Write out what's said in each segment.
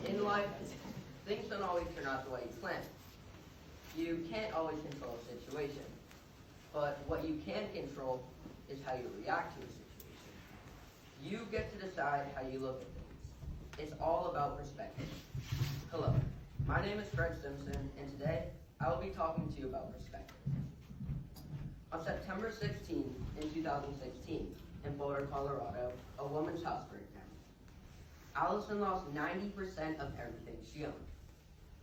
In life, things don't always turn out the way you plan. You can't always control a situation, but what you can control is how you react to a situation. You get to decide how you look at things. It's all about perspective. Hello, my name is Fred Simpson, and today I will be talking to you about perspective. On September 16, in 2016, in Boulder, Colorado, a woman's house burned down. Allison lost 90% of everything she owned.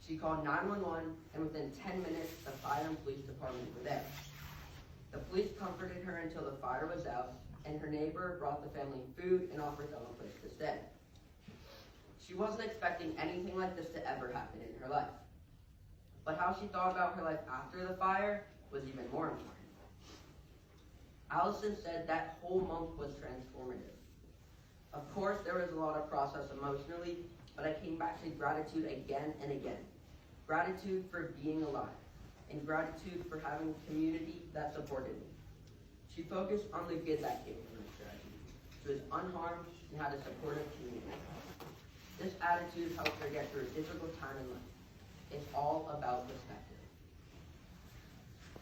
She called 911, and within 10 minutes, the fire and police department were there. The police comforted her until the fire was out, and her neighbor brought the family food and offered them a place to stay. She wasn't expecting anything like this to ever happen in her life. But how she thought about her life after the fire was even more important. Allison said that whole month was transformative. Of course, there was a lot of process emotionally, but I came back to gratitude again and again. Gratitude for being alive, and gratitude for having a community that supported me. She focused on the good that came from her strategy. She was unharmed and had a supportive community. This attitude helped her get through a difficult time in life. It's all about perspective.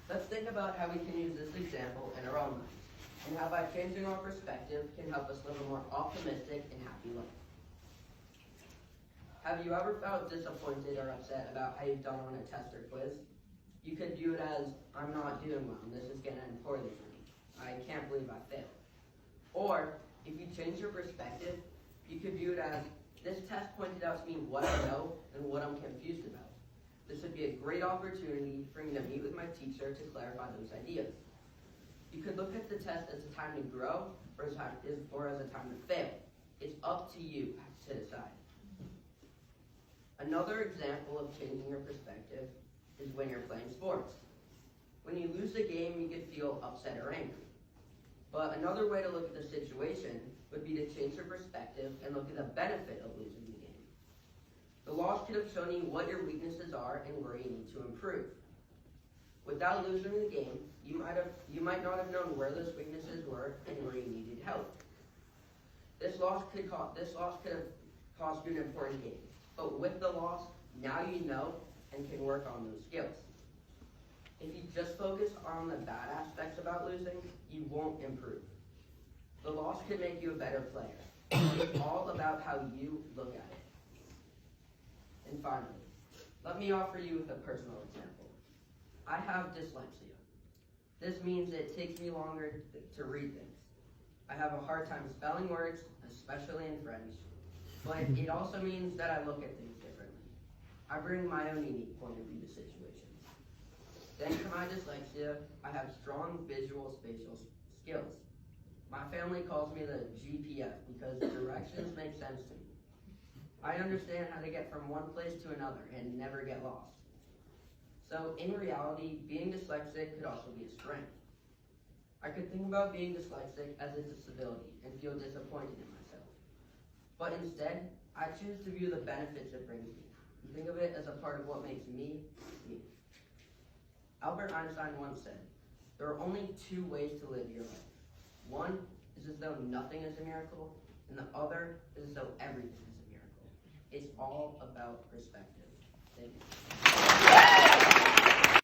Let's think about how we can use this example in our own lives, and how by changing our perspective can help us live a more optimistic and happy life. Have you ever felt disappointed or upset about how you've done on a test or quiz? You could view it as, I'm not doing well, and this is going to end poorly for me. I can't believe I failed. Or, if you change your perspective, you could view it as, this test pointed out to me what I know and what I'm confused about. This would be a great opportunity for me to meet with my teacher to clarify those ideas. You could look at the test as a time to grow or as a time to fail. It's up to you to decide. Another example of changing your perspective is when you're playing sports. When you lose a game, you could feel upset or angry. But another way to look at the situation would be to change your perspective and look at the benefit of losing the game. The loss could have shown you what your weaknesses are and where you need to improve. Without losing the game, you might not have known where those weaknesses were and where you needed help. This loss could have cost you an important game. But with the loss, now you know and can work on those skills. If you just focus on the bad aspects about losing, you won't improve. The loss could make you a better player. It's all about how you look at it. And finally, let me offer you a personal example. I have dyslexia. This means it takes me longer to read things. I have a hard time spelling words, especially in French. But it also means that I look at things differently. I bring my own unique point of view to situations. Thanks to my dyslexia, I have strong visual spatial skills. My family calls me the GPS because directions make sense to me. I understand how to get from one place to another and never get lost. So in reality, being dyslexic could also be a strength. I could think about being dyslexic as a disability and feel disappointed in myself. But instead, I choose to view the benefits it brings me and think of it as a part of what makes me, me. Albert Einstein once said, there are only two ways to live your life. One is as though nothing is a miracle, and the other is as though everything is a miracle. It's all about perspective. Thank you.